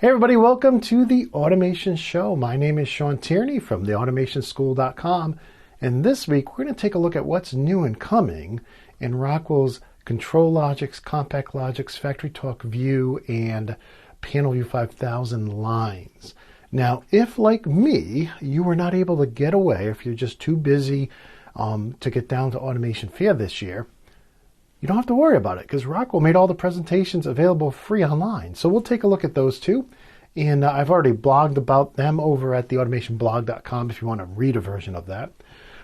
Hey everybody, welcome to the Automation Show. My name is Shawn Tierney from theautomationschool.com, and this week we're going to take a look at what's new and coming in Rockwell's Control Logix, Compact Logix, FactoryTalk View, and Panel View 5000 lines. Now, if like me, you were not able to get away, if you're just too busy to get down to Automation Fair this year, you don't have to worry about it because Rockwell made all the presentations available free online. So we'll take a look at those two. And I've already blogged about them over at theautomationblog.com if you want to read a version of that.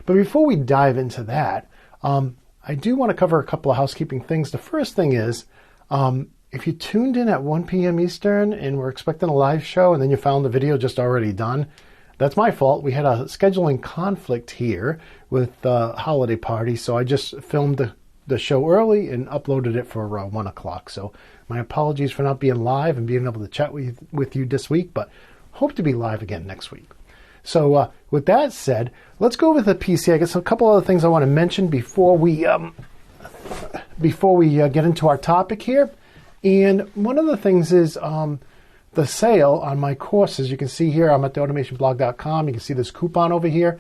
But before we dive into that, I do want to cover a couple of housekeeping things. The first thing is, if you tuned in at 1 p.m. Eastern and were expecting a live show and then you found the video just already done, that's my fault. We had a scheduling conflict here with the holiday party, so I just filmed the show early and uploaded it for 1 o'clock. So my apologies for not being live and being able to chat with you this week, but hope to be live again next week. So with that said, let's go over the PC. I guess a couple other things I want to mention before we get into our topic here. And one of the things is the sale on my courses. You can see here, I'm at theautomationblog.com. You can see this coupon over here.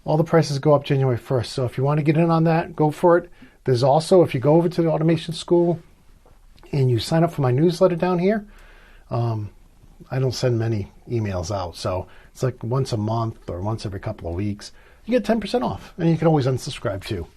All the prices go up January 1st. So if you want to get in on that, go for it. There's also, if you go over to the Automation School and you sign up for my newsletter down here, I don't send many emails out. So it's like once a month or once every couple of weeks. You get 10% off. And you can always unsubscribe too.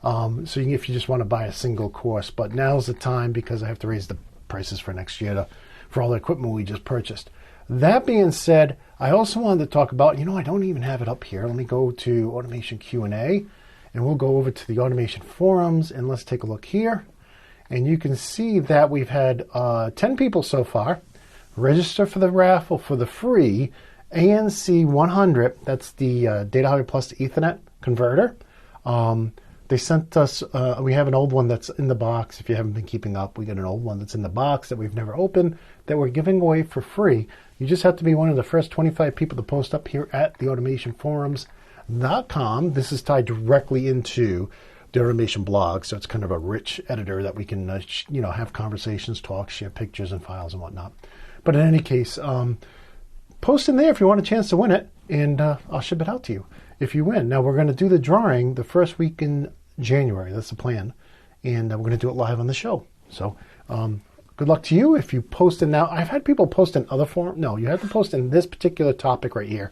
So if you just want to buy a single course. But now's the time because I have to raise the prices for next year for all the equipment we just purchased. That being said, I also wanted to talk about, I don't even have it up here. Let me go to Automation Q&A, and we'll go over to the Automation Forums, and let's take a look here. And you can see that we've had 10 people so far register for the raffle for the free ANC 100. That's the Data Highway Plus to Ethernet converter. They sent us, we have an old one that's in the box. If you haven't been keeping up, we got an old one that's in the box that we've never opened that we're giving away for free. You just have to be one of the first 25 people to post up here at theautomationforums.com. This is tied directly into the Automation blog, so it's kind of a rich editor that we can, have conversations, talk, share pictures and files and whatnot. But in any case, post in there if you want a chance to win it, and I'll ship it out to you if you win. Now, we're going to do the drawing the first week in January. That's the plan. And we're going to do it live on the show. So good luck to you if you post in now. I've had people post in other forms. No, you have to post in this particular topic right here.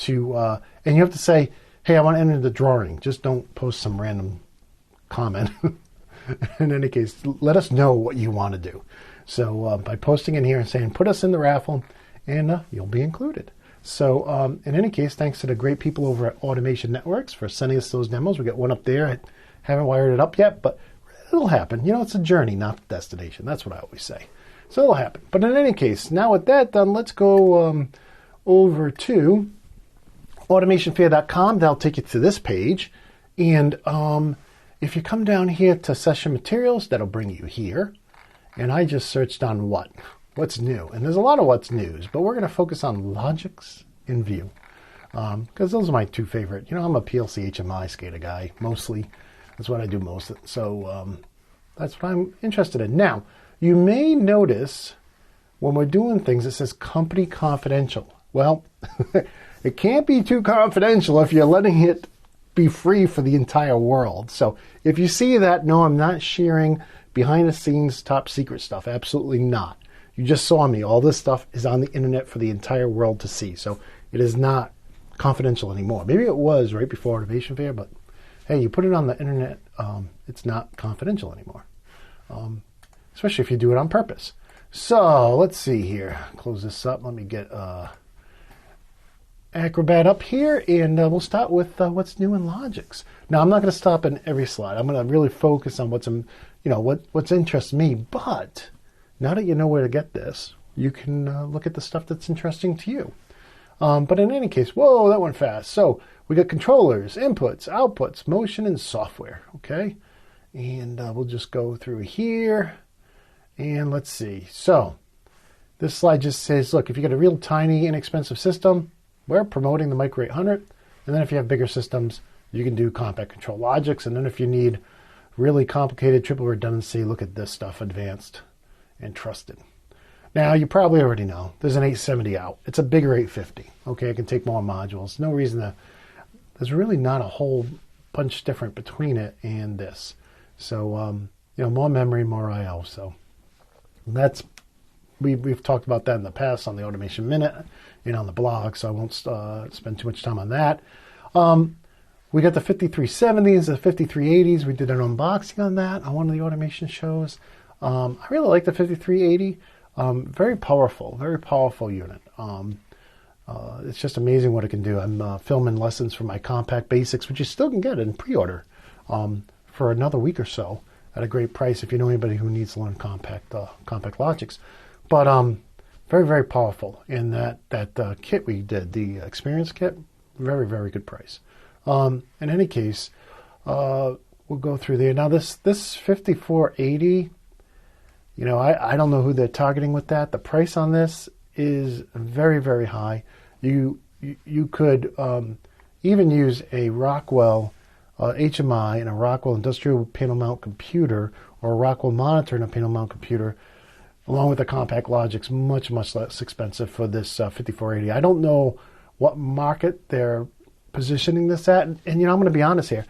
And you have to say, hey, I want to enter the drawing. Just don't post some random comment. In any case, let us know what you want to do. So by posting in here and saying, put us in the raffle, and you'll be included. So in any case, thanks to the great people over at Automation Networks for sending us those demos. We got one up there. I haven't wired it up yet, but it'll happen. It's a journey, not the destination. That's what I always say. So it'll happen. But in any case, now with that done, let's go over to AutomationFEAcom. That'll take you to this page. And if you come down here to Session Materials, that'll bring you here. And I just searched on what's new. And there's a lot of what's news, but we're going to focus on Logix and View. Because those are my two favorite. I'm a PLC HMI SCADA guy, mostly. That's what I do most. So that's what I'm interested in. Now, you may notice when we're doing things, it says company confidential. Well, it can't be too confidential if you're letting it be free for the entire world. So if you see that, no, I'm not sharing behind the scenes top secret stuff. Absolutely not. You just saw me. All this stuff is on the internet for the entire world to see. So it is not confidential anymore. Maybe it was right before Automation Fair, but hey, you put it on the internet, it's not confidential anymore, especially if you do it on purpose. So let's see here. Close this up. Let me get Acrobat up here, and we'll start with what's new in Logix. Now, I'm not going to stop in every slide. I'm going to really focus on what's interests me. But now that you know where to get this, you can look at the stuff that's interesting to you. But in any case, whoa, that went fast. So we got controllers, inputs, outputs, motion, and software. Okay, and we'll just go through here, and let's see. So this slide just says, look, if you got a real tiny, inexpensive system, we're promoting the Micro 800. And then if you have bigger systems, you can do compact control Logix. And then if you need really complicated triple redundancy, look at this stuff, advanced and trusted. Now, you probably already know there's an 870 out. It's a bigger 850. Okay, it can take more modules. No reason to, there's really not a whole bunch different between it and this. So, more memory, more I/O. So that's, we've talked about that in the past on the Automation Minute and on the blog, so I won't spend too much time on that. We got the 5370s, the 5380s. We did an unboxing on that on one of the automation shows. I really like the 5380. Very powerful unit. It's just amazing what it can do. I'm filming lessons for my Compact Basics, which you still can get in pre-order for another week or so at a great price if you know anybody who needs to learn compact Logix. But very powerful. And that kit we did, the Experience Kit, very good price. In any case, we'll go through there. Now this 5480, I don't know who they're targeting with that. The price on this is very high. You could even use a Rockwell HMI and a Rockwell industrial panel mount computer, or a Rockwell monitor and a panel mount computer, along with the compact Logix, much less expensive for this 5480. I don't know what market they're positioning this at, and I'm going to be honest here.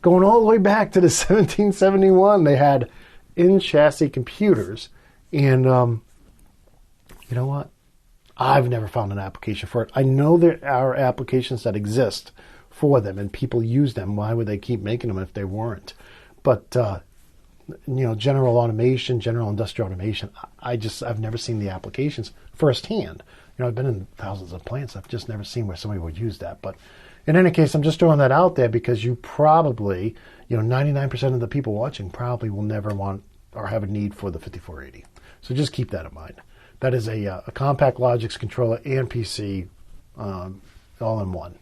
Going all the way back to the 1771, they had in-chassis computers, and you know what? I've never found an application for it. I know there are applications that exist for them, and people use them. Why would they keep making them if they weren't? But general automation, general industrial automation, I've never seen the applications firsthand. I've been in thousands of plants. I've just never seen where somebody would use that. But in any case, I'm just throwing that out there because you probably, 99% of the people watching probably will never want or have a need for the 5480. So just keep that in mind. That is a compact Logix controller and PC all in one.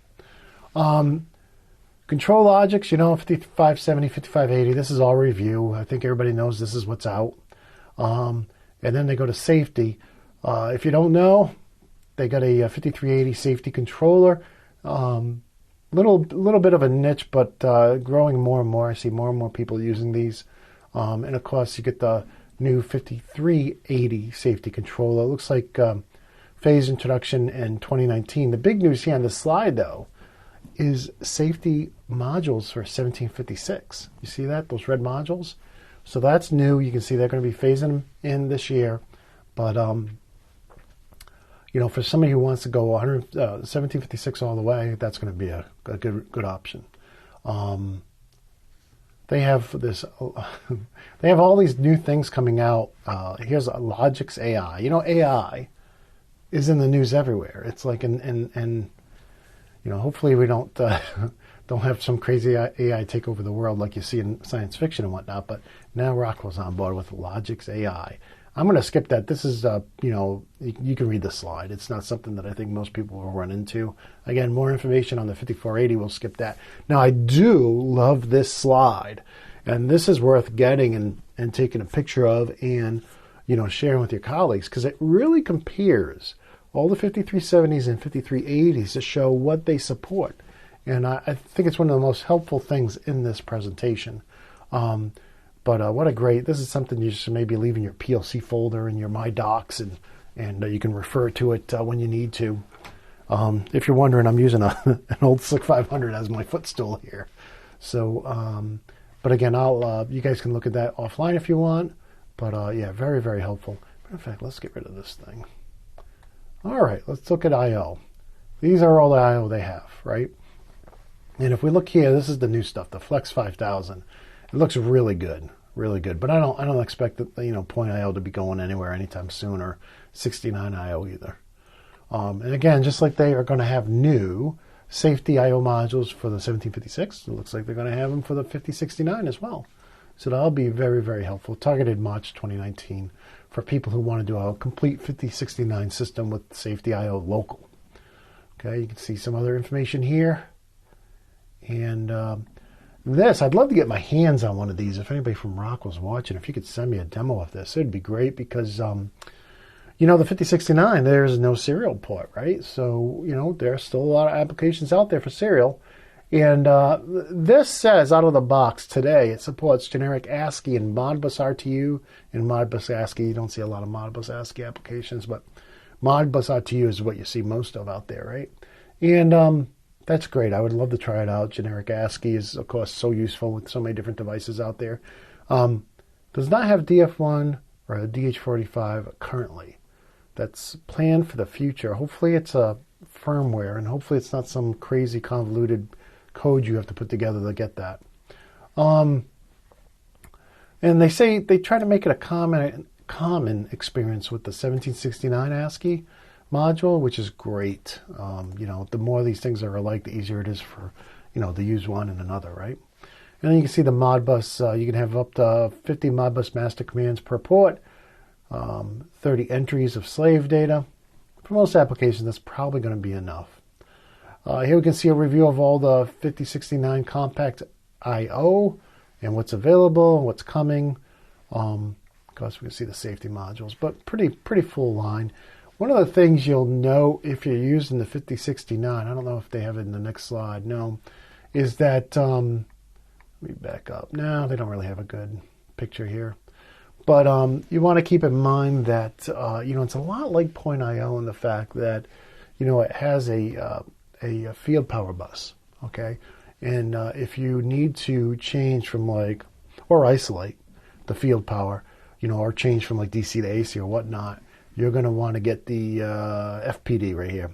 Control Logix, 5570, 5580, this is all review. I think everybody knows this is what's out. And then they go to safety. If you don't know, they got a 5380 safety controller. Little bit of a niche, but growing more and more. I see more and more people using these. And of course, you get the new 5380 safety controller. It looks like phase introduction in 2019. The big news here on this slide, though, is safety modules for 1756. You see that? Those red modules? So that's new. You can see they're going to be phasing in this year. But, for somebody who wants to go 1756 all the way, that's going to be a good option. They have this. They have all these new things coming out. Here's Logix AI. AI is in the news everywhere. It's like hopefully we don't have some crazy AI take over the world like you see in science fiction and whatnot. But now Rockwell's on board with Logix AI. I'm going to skip that. This is, you can read the slide. It's not something that I think most people will run into. Again, more information on the 5480. We'll skip that. Now, I do love this slide, and this is worth getting and taking a picture of and, sharing with your colleagues, because it really compares all the 5370s and 5380s to show what they support. And I think it's one of the most helpful things in this presentation. But what a great, this is something you should maybe leave in your PLC folder in your My Docs, and you can refer to it when you need to. If you're wondering, I'm using an old Slick 500 as my footstool here. So, but again, you guys can look at that offline if you want. But yeah, very helpful. In fact, let's get rid of this thing. All right, let's look at I/O. These are all the I/O they have, right? And if we look here, this is the new stuff, the Flex 5000. It looks really good, but I don't expect that point I/O to be going anywhere anytime soon, or 69 I/O either. And again, just like they are going to have new safety I/O modules for the 1756, it looks like they're going to have them for the 5069 as well. So that'll be very helpful. Targeted March 2019 for people who want to do a complete 5069 system with safety I/O local. Okay, you can see some other information here, and I'd love to get my hands on one of these. If anybody from Rockwell's watching, if you could send me a demo of this, it'd be great, because, the 5069, there's no serial port, right? So, there's still a lot of applications out there for serial. And this says out of the box today, it supports generic ASCII and Modbus RTU. And Modbus ASCII, you don't see a lot of Modbus ASCII applications, but Modbus RTU is what you see most of out there, right? And that's great. I would love to try it out. Generic ASCII is, of course, so useful with so many different devices out there. Does not have DF1 or a DH45 currently. That's planned for the future. Hopefully it's a firmware, and hopefully it's not some crazy convoluted code you have to put together to get that. And they say they try to make it a common experience with the 1769 ASCII module, which is great. The more these things are alike, the easier it is for, to use one and another, right? And then you can see the Modbus. You can have up to 50 Modbus master commands per port, 30 entries of slave data. For most applications, that's probably going to be enough. Here we can see a review of all the 5069 compact I/O and what's available and what's coming. Of course, we can see the safety modules, but pretty full line. One of the things you'll know if you're using the 5069, I don't know if they have it in the next slide, no, is that, let me back up. No, they don't really have a good picture here. But you want to keep in mind that, it's a lot like Point.io in the fact that, it has a field power bus, okay? And if you need to change from or isolate the field power, or change from DC to AC or whatnot, you're going to want to get the FPD right here,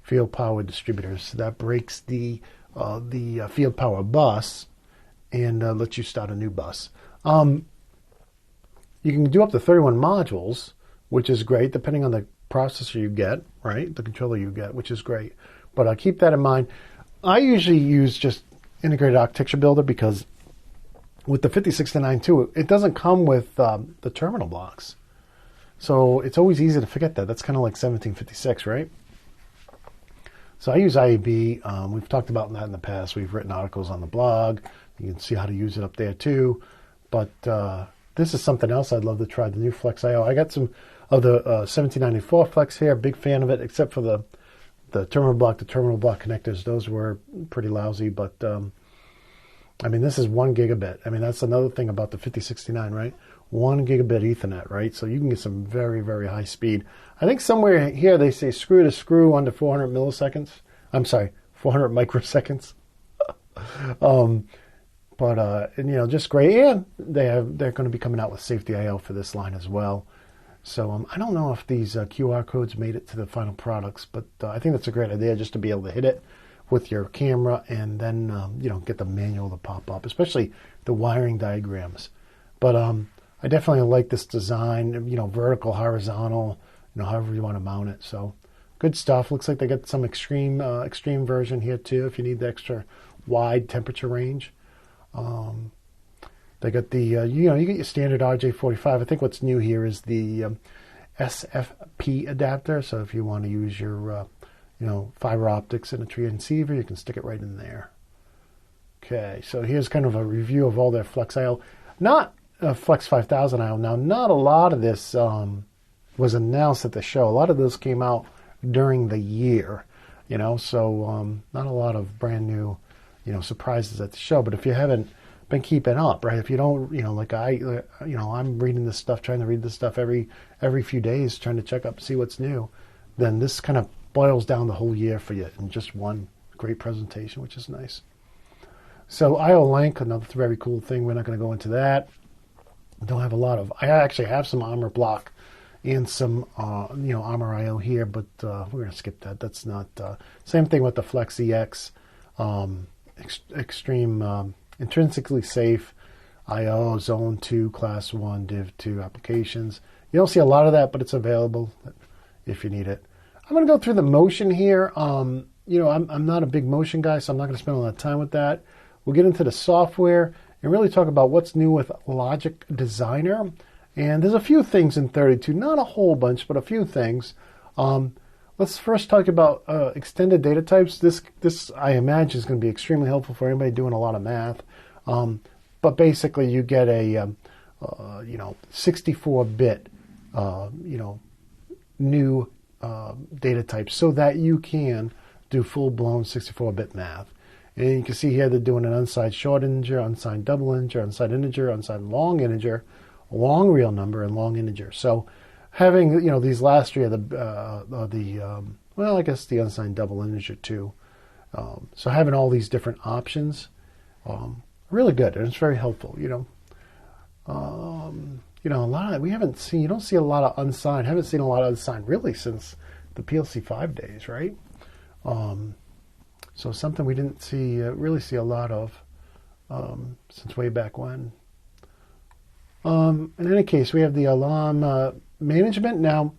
field power distributors. So that breaks the field power bus and lets you start a new bus. You can do up to 31 modules, which is great, depending on the processor you get, right? The controller you get, which is great. But keep that in mind. I usually use just integrated architecture builder because with the 5069 too, it doesn't come with the terminal blocks. So it's always easy to forget that. That's kind of like 1756, right? So I use IAB. We've talked about that in the past. We've written articles on the blog. You can see how to use it up there too. But this is something else I'd love to try, the new Flex IO. I got some of the 1794 Flex here. Big fan of it, except for the terminal block to terminal block connectors. Those were pretty lousy, but this is 1 gigabit. That's another thing about the 5069, right? 1 gigabit Ethernet, right? So you can get some very, very high speed. I think somewhere here they say screw to screw under 400 milliseconds. I'm sorry, 400 microseconds. Just great. And they're going to be coming out with Safety IO for this line as well. So I don't know if these QR codes made it to the final products, but I think that's a great idea just to be able to hit it with your camera and then, get the manual to pop up, especially the wiring diagrams. But I definitely like this design, vertical, horizontal, however you want to mount it. So good stuff. Looks like they got some extreme version here too, if you need the extra wide temperature range. They got the, you get your standard RJ45. I think what's new here is the SFP adapter. So if you want to use your, fiber optics in a transceiver, you can stick it right in there. Okay, so here's kind of a review of all their Flex IO. Not Flex 5000 IO. Now, not a lot of this was announced at the show. A lot of this came out during the year, so not a lot of brand new, surprises at the show. But if you haven't been keeping up, right? If you don't, like I'm reading this stuff, trying to read this stuff every few days, trying to check up, see what's new, then this kind of boils down the whole year for you in just one great presentation, which is nice. So IO Link, another very cool thing. We're not going to go into that. Don't have a lot of. I actually have some Armor Block and some, Armor IO here, but we're going to skip that. That's not. Same thing with the Flex EX, Extreme, Intrinsically Safe, IO, Zone 2, Class 1, Div 2 applications. You don't see a lot of that, but it's available if you need it. I'm going to go through the motion here. I'm not a big motion guy, so I'm not going to spend a lot of time with that. We'll get into the software and really talk about what's new with Logic Designer. And there's a few things in 32, not a whole bunch, but a few things. Let's first talk about extended data types. This I imagine is going to be extremely helpful for anybody doing a lot of math. But basically, you get a 64-bit new data type so that you can do full-blown 64-bit math. And you can see here they're doing an unsigned short integer, unsigned double integer, unsigned integer, unsigned long integer, long real number, and long integer. So having, these last three are well, I guess the unsigned double integer too. So having all these different options, really good, and it's very helpful. A lot of, you don't see a lot of unsigned. Haven't seen a lot of unsigned really since the PLC 5 days, right? So something we didn't really see a lot of since way back when. In any case, we have the Elan Management. Now,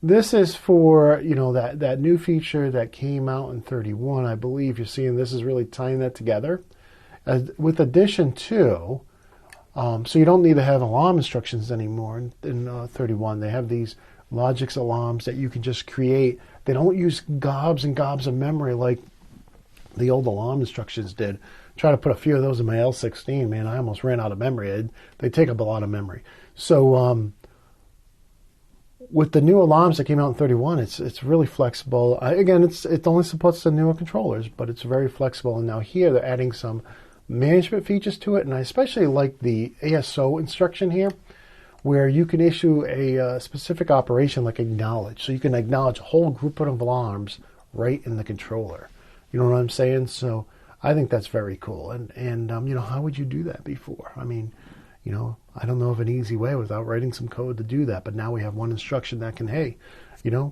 this is for, that new feature that came out in 31, I believe. You're seeing this is really tying that together. With addition to, so you don't need to have alarm instructions anymore in 31. They have these Logix alarms that you can just create. They don't use gobs and gobs of memory like the old alarm instructions did. Try to put a few of those in my L16, man, I almost ran out of memory. They take up a lot of memory. So with the new alarms that came out in 31, it's really flexible. Again, it only supports the newer controllers, but it's very flexible. And now here they're adding some management features to it, and I especially like the ASO instruction here, where you can issue a specific operation like acknowledge. So you can acknowledge a whole group of alarms right in the controller. You know what I'm saying? So I think that's very cool. And how would you do that before? I mean, I don't know of an easy way without writing some code to do that. But now we have one instruction that can, hey,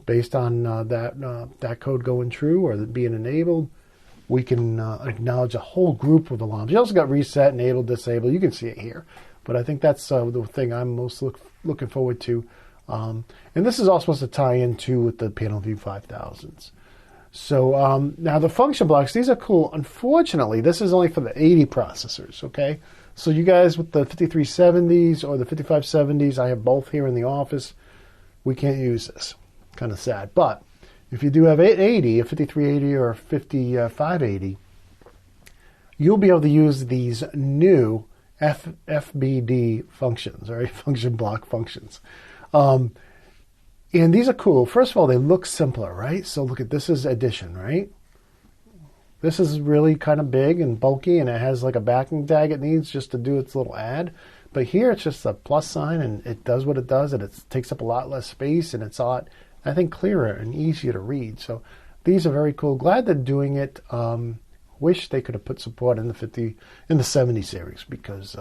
based on that code going true or being enabled, we can acknowledge a whole group of alarms. You also got reset, enabled, disabled. You can see it here. But I think that's the thing I'm most looking forward to. And this is all supposed to tie into with the panel view 5000s. So now the function blocks, these are cool. Unfortunately, this is only for the 80 processors, okay? So you guys with the 5370s or the 5570s, I have both here in the office, we can't use this. Kind of sad. But if you do have 880, a 5380 or a 5580, you'll be able to use these new FBD functions, or function block functions. And these are cool. First of all, they look simpler, right? So look at this is addition, right? This is really kind of big and bulky, and it has like a backing tag it needs just to do its little add. But here it's just a plus sign, and it does what it does, and it takes up a lot less space, and it's a lot, I think, clearer and easier to read. So these are very cool. Glad they're doing it. Wish they could have put support in the 70 series, because it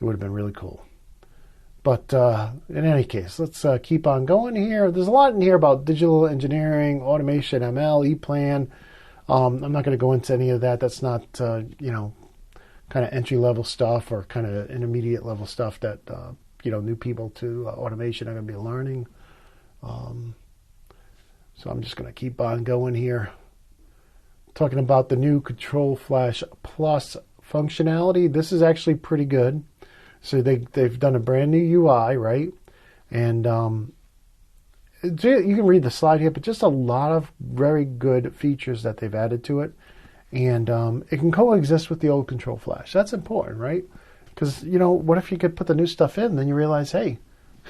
would have been really cool. But in any case, let's keep on going here. There's a lot in here about digital engineering, automation, ML, E-plan. I'm not going to go into any of that. That's not, kind of entry-level stuff or kind of intermediate-level stuff that, new people to automation are going to be learning. So I'm just going to keep on going here. Talking about the new Control Flash Plus functionality. This is actually pretty good. So they've done a brand new UI, right? And you can read the slide here, but just a lot of very good features that they've added to it. And it can coexist with the old Control Flash. That's important, right? Because, what if you could put the new stuff in, then you realize, hey,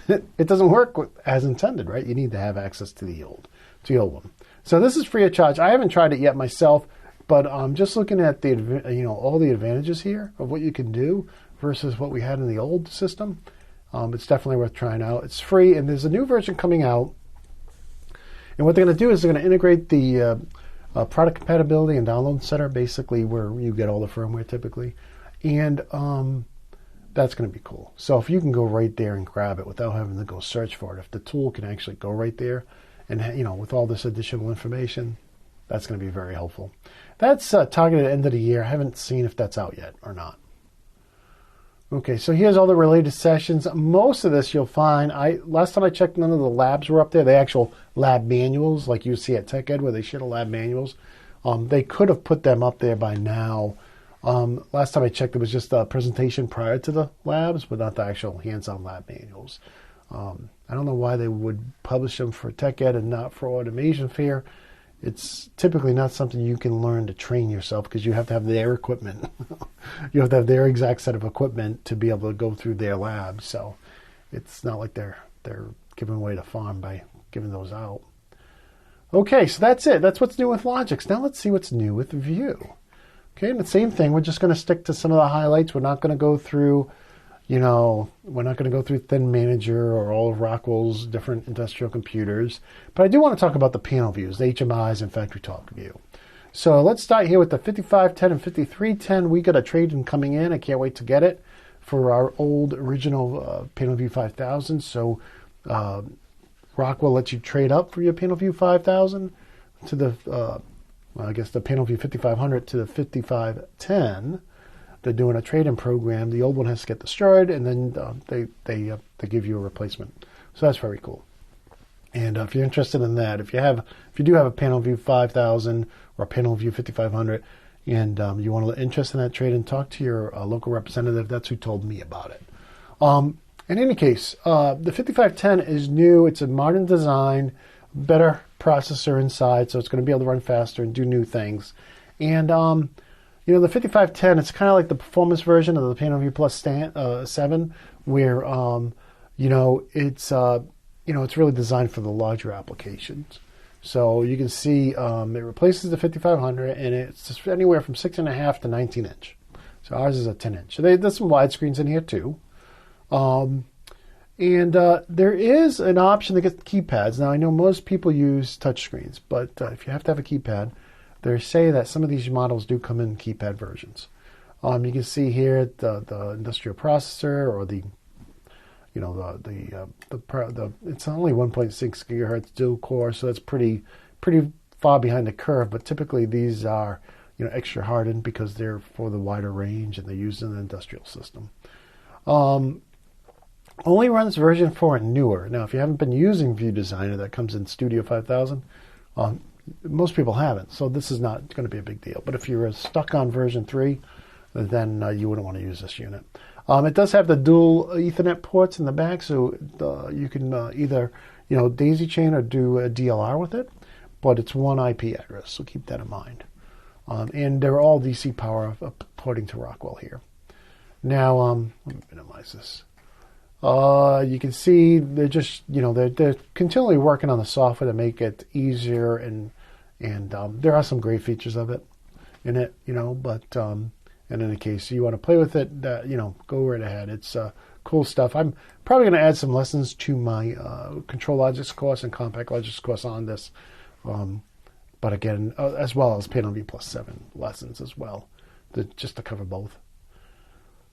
it doesn't work as intended, right? You need to have access to the old one. So this is free of charge. I haven't tried it yet myself, but just looking at all the advantages here of what you can do versus what we had in the old system, it's definitely worth trying out. It's free, and there's a new version coming out. And what they're going to do is they're going to integrate the product compatibility and download center, basically where you get all the firmware typically. And that's going to be cool. So if you can go right there and grab it without having to go search for it, if the tool can actually go right there and, with all this additional information, that's going to be very helpful. That's targeted at the end of the year. I haven't seen if that's out yet or not. Okay, so here's all the related sessions. Most of this you'll find, last time I checked, none of the labs were up there. The actual lab manuals, like you see at TechEd, where they share the lab manuals. They could have put them up there by now. Last time I checked, it was just a presentation prior to the labs, but not the actual hands-on lab manuals. I don't know why they would publish them for TechEd and not for AutomationFEAcom. It's typically not something you can learn to train yourself, because you have to have their equipment. You have to have their exact set of equipment to be able to go through their lab. So it's not like they're giving away the farm by giving those out. Okay, so that's it. That's what's new with Logix. Now let's see what's new with View. Okay, and the same thing. We're just going to stick to some of the highlights. We're not going to go through, we're not going to go through Thin Manager or all of Rockwell's different industrial computers. But I do want to talk about the panel views, the HMIs and FactoryTalk View. So let's start here with the 5510 and 5310. We got a trade-in coming in. I can't wait to get it for our old original Panel View 5000. So Rockwell lets you trade up for your Panel View 5000 to the, I guess the Panel View 5500 to the 5510. They're doing a trade-in program. The old one has to get destroyed, and then they give you a replacement. So that's very cool. And if you're interested in that, if you do have a Panel View 5000 or a Panel View 5500, and you want to interest in that trade, and talk to your local representative, that's who told me about it. In any case, the 5510 is new. It's a modern design, better processor inside, so it's going to be able to run faster and do new things. And the 5510, it's kind of like the performance version of the Panel View Plus 7, where it's really designed for the larger applications. So you can see it replaces the 5500, and it's just anywhere from 6.5 to 19 inch. So ours is a 10 inch. So there's some widescreens in here too. There is an option to get keypads. Now I know most people use touchscreens, but if you have to have a keypad, they say that some of these models do come in keypad versions. You can see here the industrial processor, or it's only 1.6 gigahertz dual core, so that's pretty far behind the curve. But typically these are extra hardened because they're for the wider range and they're used in the industrial system. Only runs version 4 and newer. Now, if you haven't been using View Designer that comes in Studio 5000, most people haven't, so this is not going to be a big deal. But if you're stuck on version 3, then you wouldn't want to use this unit. It does have the dual Ethernet ports in the back, so you can either daisy chain or do a DLR with it, but it's one IP address, so keep that in mind. And they're all DC power according to Rockwell here. Now, let me minimize this. You can see they're just, they're continually working on the software to make it easier, and there are some great features of it in it, but in any case, you want to play with it, go right ahead. It's cool stuff. I'm probably going to add some lessons to my Control Logix course and Compact Logix course on this, but again, as well as Panel View Plus 7 lessons as well, just to cover both.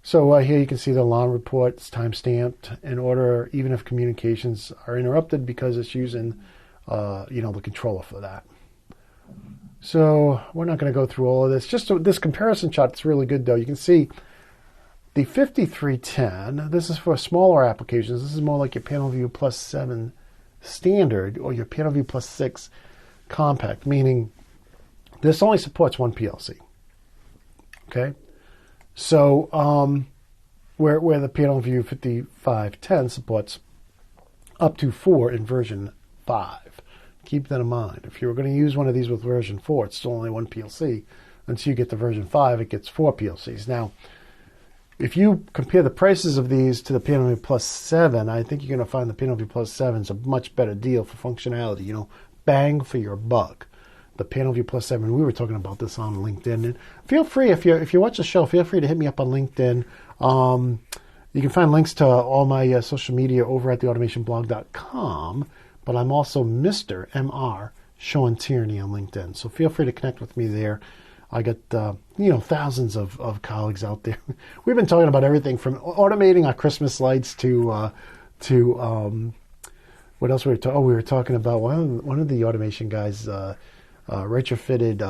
So here you can see the alarm report. It's time-stamped in order, even if communications are interrupted, because it's using, the controller for that. So we're not going to go through all of this. Just this comparison chart is really good, though. You can see the 5310. This is for smaller applications. This is more like your Panel View Plus 7 standard or your Panel View Plus 6 compact, meaning this only supports one PLC. Okay? So where the Panel View 5510 supports up to 4 in version 5. Keep that in mind. If you were going to use one of these with version 4, it's still only one PLC. Until you get to version 5, it gets 4 PLCs. Now, if you compare the prices of these to the Panel View Plus 7, I think you're going to find the Panel View Plus 7 is a much better deal for functionality. Bang for your buck. The Panel View Plus 7, we were talking about this on LinkedIn. And feel free, if you watch the show, feel free to hit me up on LinkedIn. You can find links to all my social media over at theautomationblog.com. But I'm also Mr. M.R. Shawn Tierney on LinkedIn. So feel free to connect with me there. I got, thousands of colleagues out there. We've been talking about everything from automating our Christmas lights to what else were we talking? Oh, we were talking about one of the automation guys retrofitted,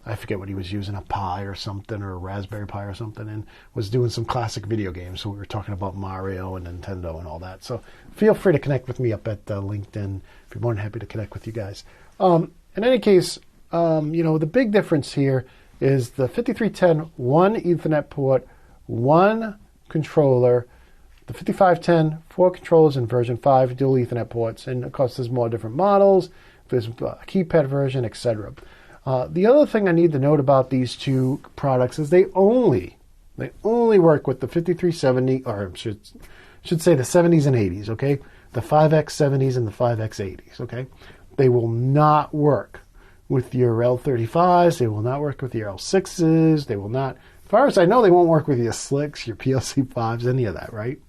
I forget what he was using, a Pi or something, or a Raspberry Pi or something, and was doing some classic video games. So we were talking about Mario and Nintendo and all that. So feel free to connect with me up at LinkedIn. I'd be more than happy to connect with you guys. In any case, the big difference here is the 5310, one Ethernet port, one controller. The 5510, 4 controllers in version 5, dual Ethernet ports, and of course there's more different models. There's a keypad version, etc. The other thing I need to note about these two products is they only work with the 5370, or should say the 70s and 80s, okay? The 5X70s and the 5X80s, okay? They will not work with your L35s. They will not work with your L6s. They will not, as far as I know, they won't work with your Slicks, your PLC5s, any of that, right?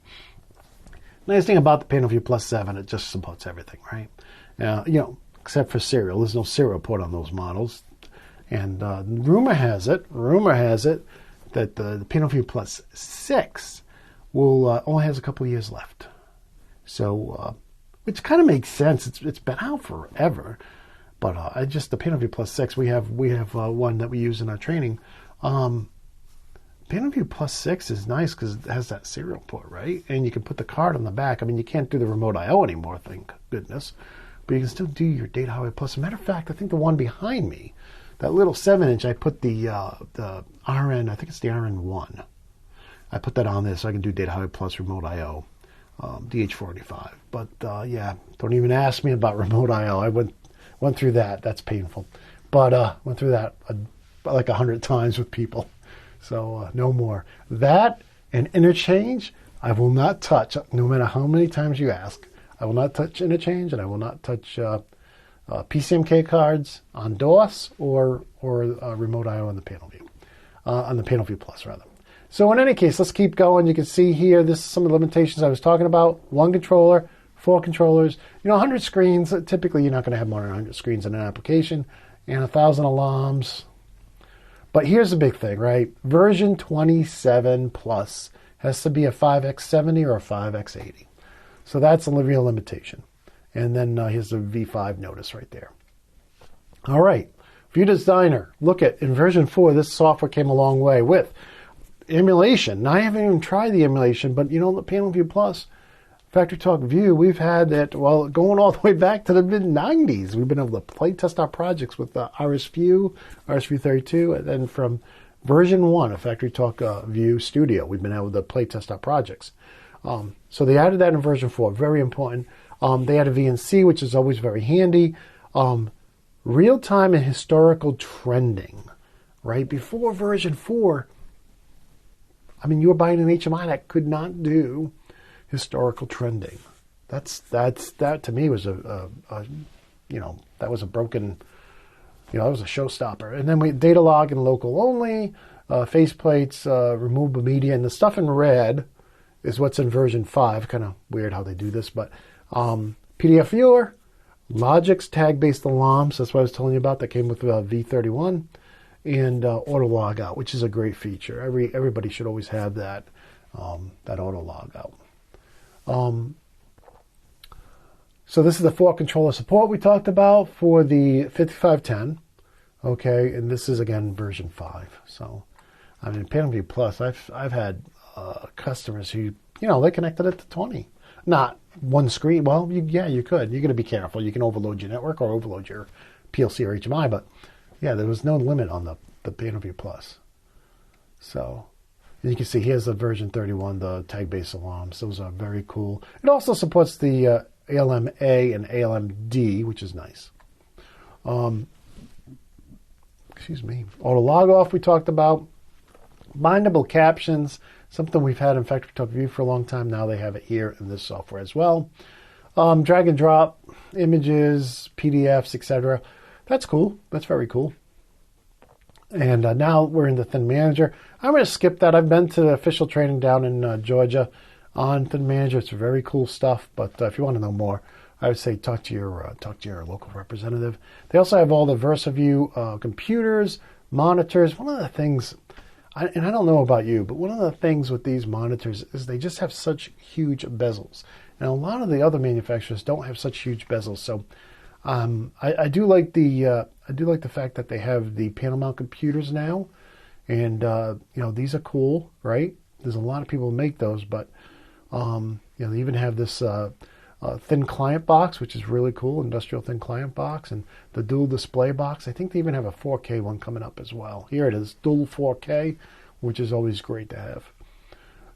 Nice thing about the PanelView Plus 7, it just supports everything, right? Except for serial. There's no serial port on those models. And rumor has it that the PanelView Plus 6 will only has a couple of years left. So, which kind of makes sense. It's been out forever. But the PanelView Plus 6, we have one that we use in our training. PanelView Plus 6 is nice because it has that serial port, right? And you can put the card on the back. I mean, you can't do the remote I/O anymore, thank goodness. But you can still do your Data Highway Plus. As a matter of fact, I think the one behind me, that little 7-inch, I put the RN, I think it's the RN1. I put that on there so I can do Data Highway Plus Remote I/O, DH485. But yeah, don't even ask me about Remote I/O. I went through that. That's painful. But went through that like 100 times with people. So no more. That and interchange, I will not touch, no matter how many times you ask. I will not touch interchange, and I will not touch PCMK cards on DOS or remote I/O on the PanelView, on the PanelView Plus rather. So in any case, let's keep going. You can see here, this is some of the limitations I was talking about. 1 controller, 4 controllers. 100 screens. Typically, you're not going to have more than 100 screens in an application, and 1,000 alarms. But here's the big thing, right? Version 27 plus has to be a 5x70 or a 5x80. So that's a real limitation. And then here's the V5 notice right there. All right, View Designer. Look at, in version 4, this software came a long way with emulation. Now, I haven't even tried the emulation, but the PanelView Plus, FactoryTalk View, we've had it, well, going all the way back to the mid-90s. We've been able to play test our projects with RSView, RSView32, and then from version 1 of FactoryTalk View Studio, we've been able to play test our projects. So they added that in version 4, very important. They added VNC, which is always very handy. Real-time and historical trending, right? Before version 4, I mean, you were buying an HMI that could not do historical trending. That to me was that was a broken, that was a showstopper. And then data log and local only, faceplates, removable media, and the stuff in red is what's in version 5. Kind of weird how they do this, but PDF viewer, Logix tag-based alarms. That's what I was telling you about. That came with V31, and auto logout, which is a great feature. Everybody should always have that auto logout. So this is the 4 controller support we talked about for the 5510. Okay, and this is again version 5. So, I mean, PanelView Plus, I've had customers who they connected it to 20, not one screen. Well, you could. You're going to be careful. You can overload your network or overload your PLC or HMI, but yeah, there was no limit on the PanelView Plus. So. And you can see here's the version 31, the tag-based alarms. Those are very cool. It also supports the ALM-A and ALM-D, which is nice. Excuse me. Auto log-off we talked about. Bindable captions, something we've had in FactoryTalk View for a long time. Now they have it here in this software as well. Drag and drop images, PDFs, etc. That's cool. That's very cool. And now we're in the Thin Manager. I'm going to skip that. I've been to the official training down in Georgia on Thin Manager. It's very cool stuff. But if you want to know more, I would say talk to your local representative. They also have all the VersaView computers, monitors. One of the things, and I don't know about you, but one of the things with these monitors is they just have such huge bezels. And a lot of the other manufacturers don't have such huge bezels. So I do like the fact that they have the panel mount computers now, and these are cool, right? There's a lot of people who make those, but they even have this thin client box, which is really cool, industrial thin client box, and the dual display box. I think they even have a 4K one coming up as well. Here it is, dual 4K, which is always great to have.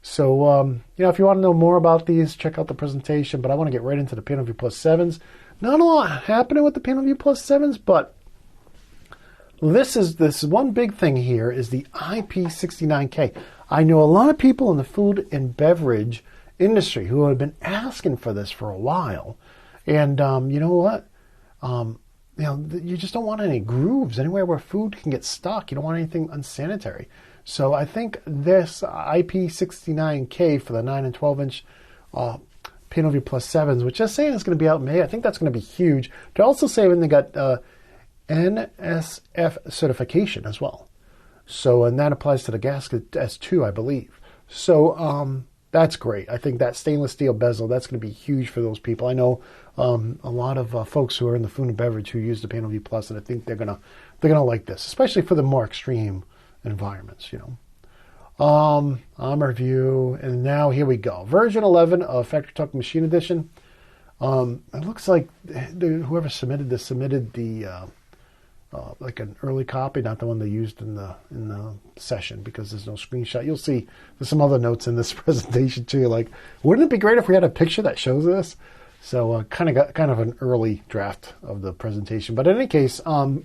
So if you want to know more about these, check out the presentation. But I want to get right into the PanelView Plus 7s. Not a lot happening with the PanelView Plus 7s, but this one big thing here is the IP69K. I know a lot of people in the food and beverage industry who have been asking for this for a while. And you know what? You just don't want any grooves anywhere where food can get stuck. You don't want anything unsanitary. So I think this IP69K for the 9 and 12 inch Panel View Plus 7s, which is saying it's going to be out in May. I think that's going to be huge. They're also saying they got NSF certification as well. So, and that applies to the gasket S2, I believe. So that's great. I think that stainless steel bezel, that's going to be huge for those people. I know a lot of folks who are in the food and beverage who use the Panel View Plus, and I think they're gonna like this, especially for the more extreme environments. Armor View, and now here we go. Version 11 of Factory Talk Machine Edition. It looks like whoever submitted this submitted the like an early copy, not the one they used in the session, because there's no screenshot. You'll see there's some other notes in this presentation too. Like, wouldn't it be great if we had a picture that shows this? So kind of an early draft of the presentation. But in any case, not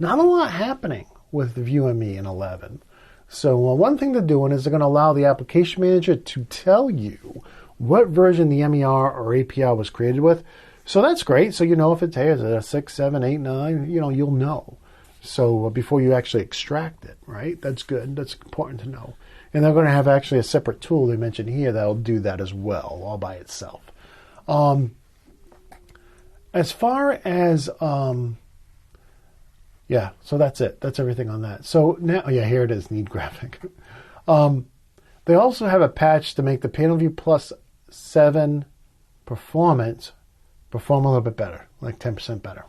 a lot happening with the View ME in 11. So one thing they're doing is they're going to allow the application manager to tell you what version the MER or API was created with. So that's great. So if it's a 6, 7, 8, 9, you'll know. So before you actually extract it, right? That's good. That's important to know. And they're going to have actually a separate tool they mentioned here that'll do that as well, all by itself. As far as yeah, so that's it. That's everything on that. So now, here it is, need graphic. They also have a patch to make the Panel View Plus 7 performance perform a little bit better, like 10% better.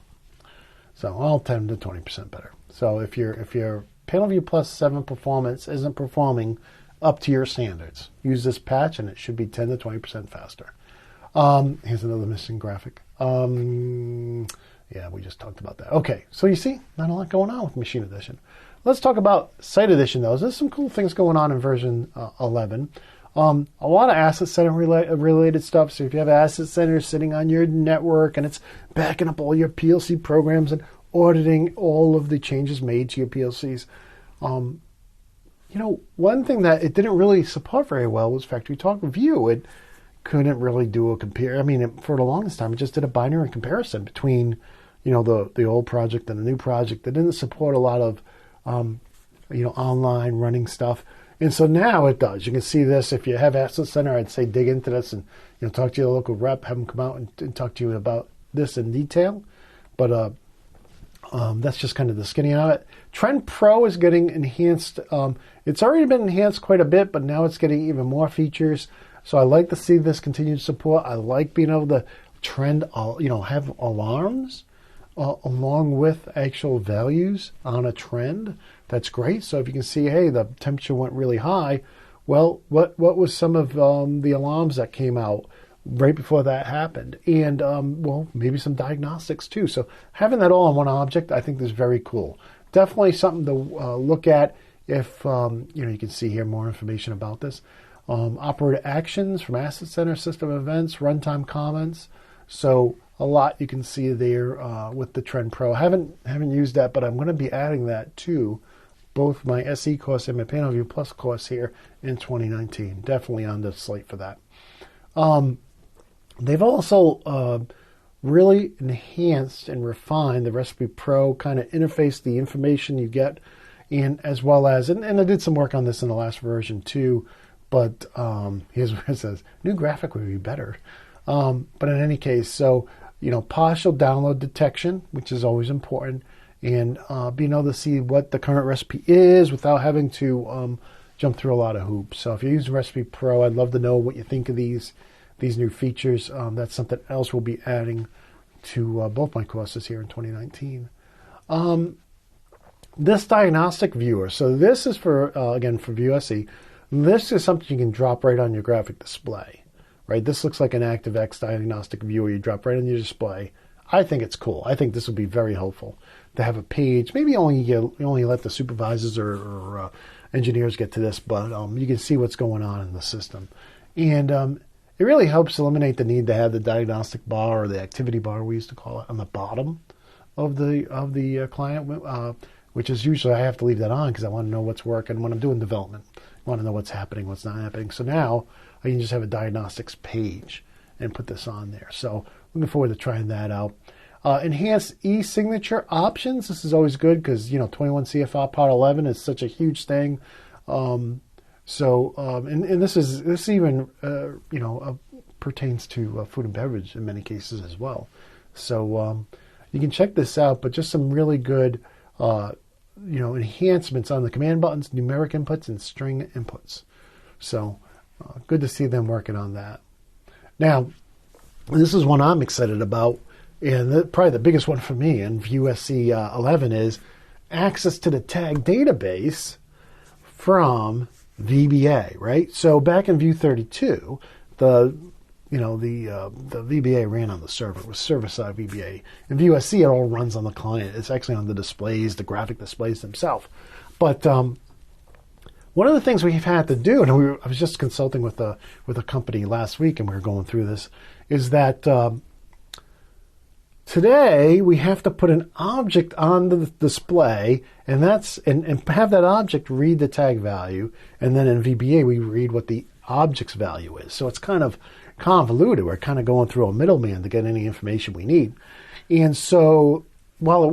So all 10 to 20% better. So if your Panel View Plus 7 performance isn't performing up to your standards, use this patch and it should be 10 to 20% faster. Here's another missing graphic. Yeah, we just talked about that. Okay, so you see, not a lot going on with Machine Edition. Let's talk about Site Edition, though. There's some cool things going on in version 11. A lot of Asset Center related stuff. So if you have Asset Center sitting on your network and it's backing up all your PLC programs and auditing all of the changes made to your PLCs, one thing that it didn't really support very well was Factory Talk View. It couldn't really do a compare. I mean, for the longest time, it just did a binary comparison between, the old project and the new project. It didn't support a lot of, online running stuff. And so now it does. You can see this. If you have Asset Center, I'd say dig into this and talk to your local rep, have them come out and talk to you about this in detail. But that's just kind of the skinny of it. Trend Pro is getting enhanced. It's already been enhanced quite a bit, but now it's getting even more features. So I like to see this continued support. I like being able to trend, have alarms along with actual values on a trend. That's great. So if you can see, hey, the temperature went really high. Well, what was some of the alarms that came out right before that happened? And, maybe some diagnostics too. So having that all on one object, I think is very cool. Definitely something to look at if, you can see here more information about this. Operator actions from Asset Center, system events, runtime comments. So a lot you can see there with the Trend Pro. I haven't used that, but I'm going to be adding that to both my SE course and my Panel View Plus course here in 2019. Definitely on the slate for that. They've also really enhanced and refined the Recipe Pro kind of interface, the information you get, and as well as, and I did some work on this in the last version too, but here's what it says. New graphic would be better. But in any case, so, partial download detection, which is always important, and being able to see what the current recipe is without having to jump through a lot of hoops. So if you're using Recipe Pro, I'd love to know what you think of these new features. That's something else we'll be adding to both my courses here in 2019. This Diagnostic Viewer. So this is for, again, for View SE. This is something you can drop right on your graphic display, right? This looks like an ActiveX Diagnostic Viewer you drop right on your display. I think it's cool. I think this would be very helpful to have a page. Maybe you only let the supervisors or engineers get to this, but you can see what's going on in the system. And it really helps eliminate the need to have the diagnostic bar or the activity bar, we used to call it, on the bottom of the client, which is usually I have to leave that on because I want to know what's working when I'm doing development. I want to know what's happening, what's not happening. So now I can just have a diagnostics page. and put this on there. So looking forward to trying that out. Enhanced e-signature options. This is always good because, 21 CFR Part 11 is such a huge thing. And this even pertains to food and beverage in many cases as well. So you can check this out, but just some really good enhancements on the command buttons, numeric inputs, and string inputs. So good to see them working on that. Now, this is one I'm excited about, and probably the biggest one for me in View SC 11 is access to the tag database from VBA, right? So back in View 32, the VBA ran on the server. It was server-side VBA. In View SC, it all runs on the client. It's actually on the displays, the graphic displays themselves. But one of the things we've had to do, and I was just consulting with a company last week, and we were going through this, is that today we have to put an object on the display, and have that object read the tag value, and then in VBA we read what the object's value is. So it's kind of convoluted. We're kind of going through a middleman to get any information we need. And so while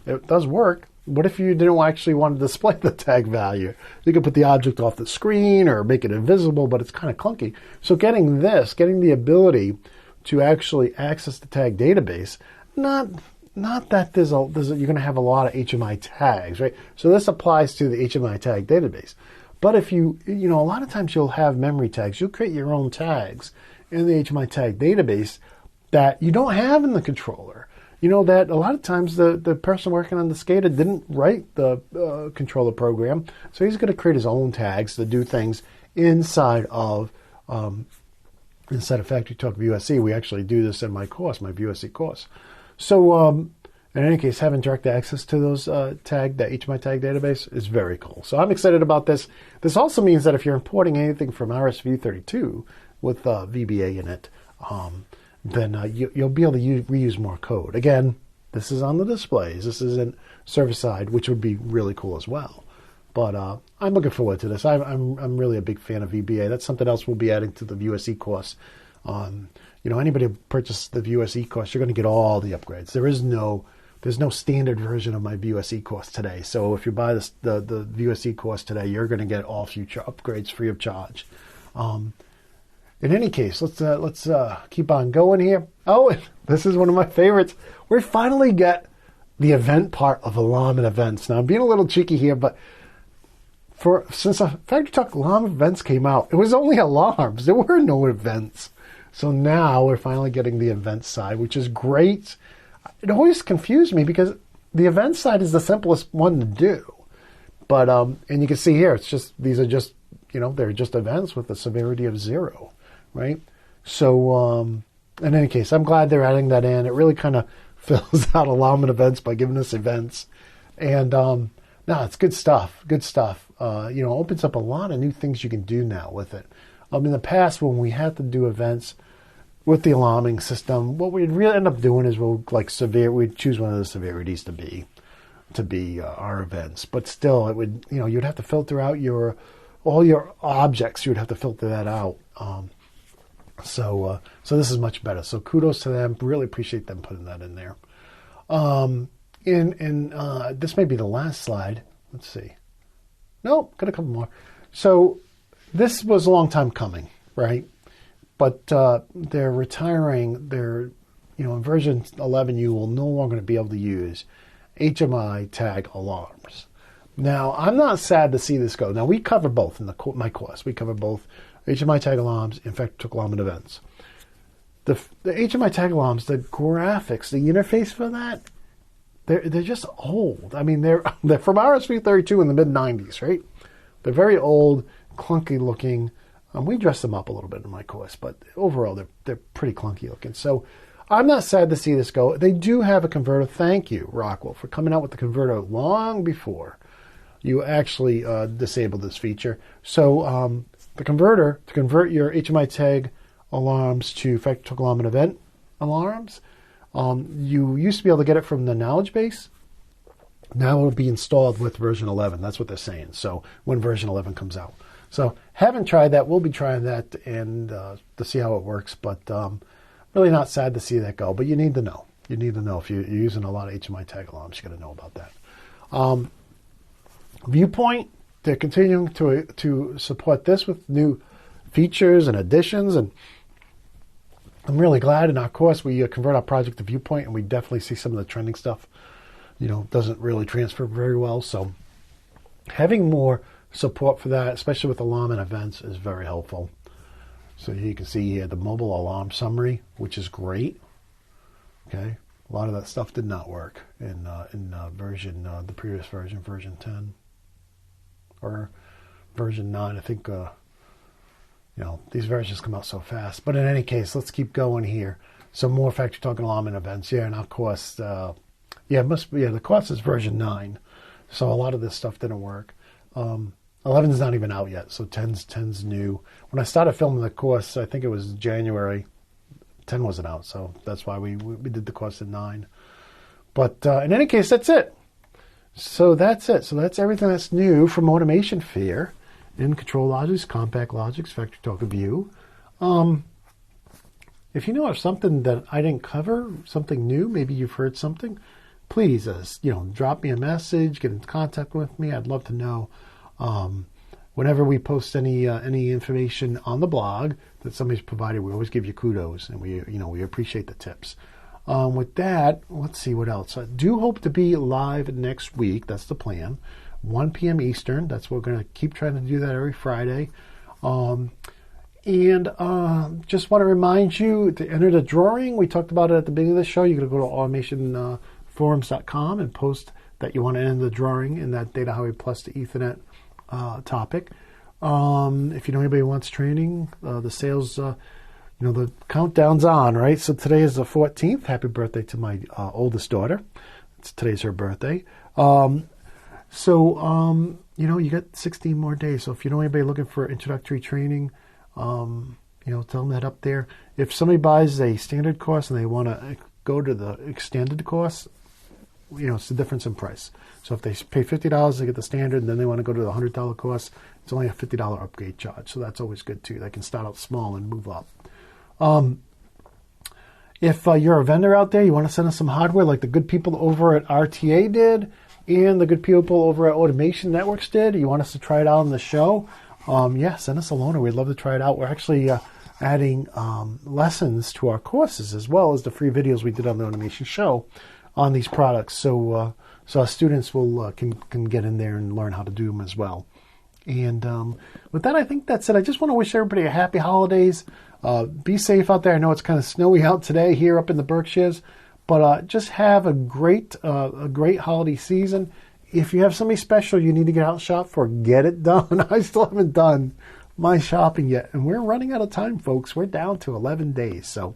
it does work, what if you didn't actually want to display the tag value? You could put the object off the screen or make it invisible, but it's kind of clunky. So getting the ability to actually access the tag database, not that you're going to have a lot of HMI tags, right? So this applies to the HMI Tag Database. But if a lot of times you'll have memory tags. You'll create your own tags in the HMI Tag Database that you don't have in the controller. That a lot of times the person working on the SCADA didn't write the controller program, so he's going to create his own tags to do things inside of Factory Talk View SC. We actually do this in my course, my View SC course. So in any case, having direct access to those the HMI Tag Database is very cool. So I'm excited about this. This also means that if you're importing anything from RSV 32 with VBA in it, then you'll be able to reuse more code. Again, this is on the displays. This isn't server-side, which would be really cool as well. But I'm looking forward to this. I'm really a big fan of VBA. That's something else we'll be adding to the View SE course. Anybody who purchases the View SE course, you're going to get all the upgrades. There's no standard version of my View SE course today. So if you buy the View SE course today, you're going to get all future upgrades free of charge. In any case, let's keep on going here. Oh, this is one of my favorites. We finally get the event part of alarm and events. Now, I'm being a little cheeky here, but since Factory Talk alarm events came out, it was only alarms. There were no events. So now we're finally getting the event side, which is great. It always confused me because the event side is the simplest one to do. But and you can see here, these are just they're just events with a severity of 0. Right? So, in any case, I'm glad they're adding that in. It really kind of fills out alarm and events by giving us events. And, it's good stuff. Good stuff. Opens up a lot of new things you can do now with it. In the past, when we had to do events with the alarming system, what we'd really end up doing is we'd choose one of the severities to be our events. But still, it would, you'd have to filter out all your objects. You'd have to filter that out. So this is much better. So kudos to them. Really appreciate them putting that in there. This may be the last slide. Let's see. No, got a couple more. So this was a long time coming, right? But they're retiring their, in version 11, you will no longer be able to use HMI tag alarms. Now, I'm not sad to see this go. Now, we cover both in my course. We cover both HMI tag alarms, in fact, took alarm and events. The HMI tag alarms, the graphics, the interface for that, they're just old. I mean, they're from RSV 32 in the mid 90s, right? They're very old, clunky looking. We dress them up a little bit in my course, but overall they're pretty clunky looking. So I'm not sad to see this go. They do have a converter. Thank you, Rockwell, for coming out with the converter long before you actually disabled this feature. So the converter, to convert your HMI tag alarms to Factory Talk alarm and event alarms, you used to be able to get it from the knowledge base. Now it'll be installed with version 11. That's what they're saying. So when version 11 comes out. So haven't tried that. We'll be trying that and to see how it works. But really not sad to see that go. But you need to know. You need to know if you're using a lot of HMI tag alarms. You got to know about that. Viewpoint, they're continuing to support this with new features and additions. And I'm really glad in our course we convert our project to Viewpoint, and we definitely see some of the trending stuff, doesn't really transfer very well. So having more support for that, especially with alarm and events, is very helpful. So you can see here the mobile alarm summary, which is great. Okay, a lot of that stuff did not work in the previous version, version 10 or version 9. I think these versions come out so fast. But in any case, let's keep going here. So more factory talking alarm and events. Yeah, and of course, the course is version 9. So a lot of this stuff didn't work. 11 is not even out yet, so 10's new. When I started filming the course, I think it was January, 10 wasn't out, so that's why we did the course in 9. But in any case, that's it. So that's it. So that's everything that's new from AutomationFEAcom in Control Logix, Compact Logix, Factory Talk View. If you know of something that I didn't cover, something new, maybe you've heard something, please, drop me a message, get in contact with me. I'd love to know. Whenever we post any information on the blog that somebody's provided, we always give you kudos, and we appreciate the tips. With that, let's see what else. I do hope to be live next week. That's the plan. 1 p.m. Eastern. That's what we're going to keep trying to do that every Friday. And just want to remind you to enter the drawing. We talked about it at the beginning of the show. You're going to go to AutomationForums.com and post that you want to enter the drawing in that Data Highway Plus to Ethernet topic. If you know anybody who wants training, the sales, the countdown's on, right? So today is the 14th. Happy birthday to my oldest daughter. Today's her birthday. You got 16 more days. So if you know anybody looking for introductory training, tell them that up there. If somebody buys a standard course and they want to go to the extended course, it's the difference in price. So if they pay $50 to get the standard and then they want to go to the $100 course, it's only a $50 upgrade charge. So that's always good too. They can start out small and move up. If you're a vendor out there, you want to send us some hardware like the good people over at RTA did and the good people over at Automation Networks did, you want us to try it out on the show, send us a loaner. We'd love to try it out. We're actually adding lessons to our courses as well as the free videos we did on the Automation Show on these products, so our students will can get in there and learn how to do them as well. And with that, I think that's it. I just want to wish everybody a happy holidays. Be safe out there. I know it's kind of snowy out today here up in the Berkshires, but just have a great holiday season. If you have somebody special you need to get out and shop for, get it done. I still haven't done my shopping yet, and we're running out of time, folks. We're down to 11 days, so.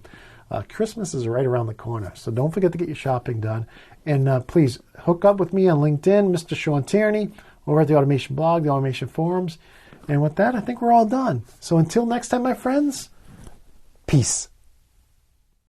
Christmas is right around the corner, so don't forget to get your shopping done. And please hook up with me on LinkedIn, Mr. Shawn Tierney, over at the Automation blog, the Automation forums. And with that, I think we're all done. So until next time, my friends, peace.